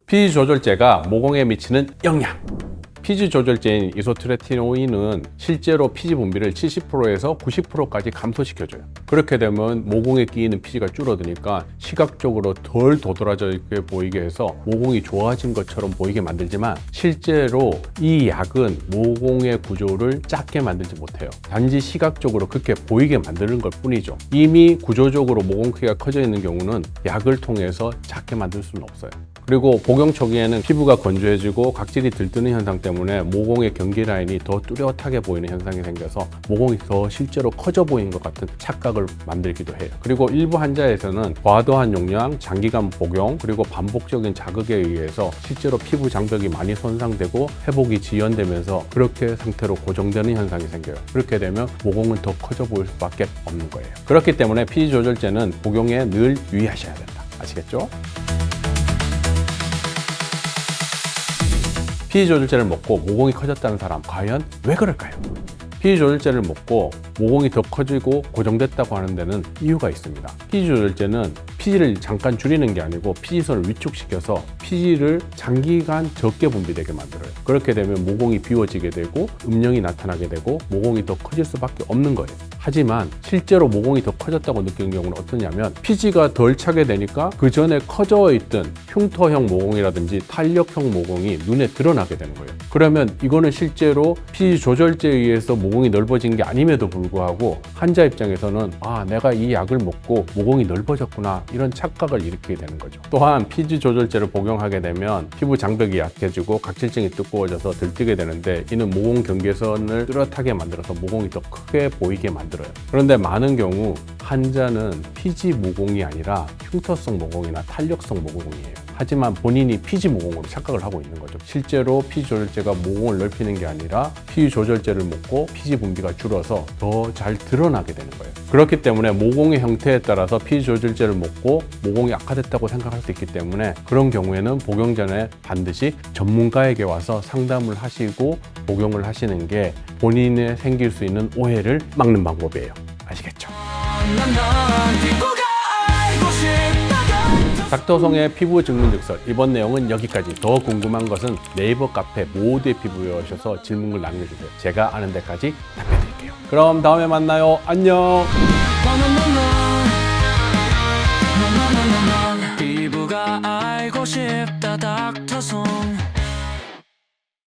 pH 조절제가 모공에 미치는 영향. pH 조절제인 이소트레티노인은 실제로 pH 분비를 70%에서 90%까지 감소시켜줘요. 그렇게 되면 모공에 끼이는 pH가 줄어드니까 시각적으로 덜 도드라져 있게 보이게 해서 모공이 좋아진 것처럼 보이게 만들지만 실제로 이 약은 모공의 구조를 작게 만들지 못해요. 단지 시각적으로 그렇게 보이게 만드는 것 뿐이죠. 이미 구조적으로 모공 크기가 커져 있는 경우는 약을 통해서 작게 만들 수는 없어요. 그리고 복용 초기에는 피부가 건조해지고 각질이 들뜨는 현상 때문에 모공의 경계 라인이 더 뚜렷하게 보이는 현상이 생겨서 모공이 더 실제로 커져 보이는 것 같은 착각을 만들기도 해요. 그리고 일부 환자에서는 과도한 용량, 장기간 복용, 그리고 반복적인 자극에 의해서 실제로 피부 장벽이 많이 손상되고 회복이 지연되면서 그렇게 상태로 고정되는 현상이 생겨요. 그렇게 되면 모공은 더 커져 보일 수밖에 없는 거예요. 그렇기 때문에 pH 조절제는 복용에 늘 유의하셔야 된다. 아시겠죠? pH 조절제를 먹고 모공이 커졌다는 사람 과연 왜 그럴까요? pH 조절제를 먹고 모공이 더 커지고 고정됐다고 하는 데는 이유가 있습니다. pH 조절제는 pH를 잠깐 줄이는 게 아니고 pH선을 위축시켜서 pH를 장기간 적게 분비되게 만들어요. 그렇게 되면 모공이 비워지게 되고 음영이 나타나게 되고 모공이 더 커질 수밖에 없는 거예요. 하지만 실제로 모공이 더 커졌다고 느끼는 경우는 어떠냐면 pH가 덜 차게 되니까 그 전에 커져 있던 흉터형 모공이라든지 탄력형 모공이 눈에 드러나게 되는 거예요. 그러면 이거는 실제로 pH 조절제에 의해서 모공이 넓어진 게 아님에도 불구하고 환자 입장에서는 내가 이 약을 먹고 모공이 넓어졌구나 이런 착각을 일으키게 되는 거죠. 또한 pH 조절제를 복용하게 되면 피부 장벽이 약해지고 각질층이 두꺼워져서 들뜨게 되는데 이는 모공 경계선을 뚜렷하게 만들어서 모공이 더 크게 보이게 만들어요. 그런데 많은 경우 환자는 피지 모공이 아니라 흉터성 모공이나 탄력성 모공이에요. 하지만 본인이 피지 모공으로 착각을 하고 있는 거죠. 실제로 pH 조절제가 모공을 넓히는 게 아니라 pH 조절제를 먹고 pH 분비가 줄어서 더 잘 드러나게 되는 거예요. 그렇기 때문에 모공의 형태에 따라서 pH 조절제를 먹고 모공이 악화됐다고 생각할 수 있기 때문에 그런 경우에는 복용 전에 반드시 전문가에게 와서 상담을 하시고 복용을 하시는 게 본인에 생길 수 있는 오해를 막는 방법이에요. 아시겠죠? 닥터송의 피부 증문즉설, 이번 내용은 여기까지. 더 궁금한 것은 네이버 카페 모두의 피부에 오셔서 질문을 남겨주세요. 제가 아는 데까지 답변드릴게요. 그럼 다음에 만나요. 안녕. 피부가 알고 싶다 닥터송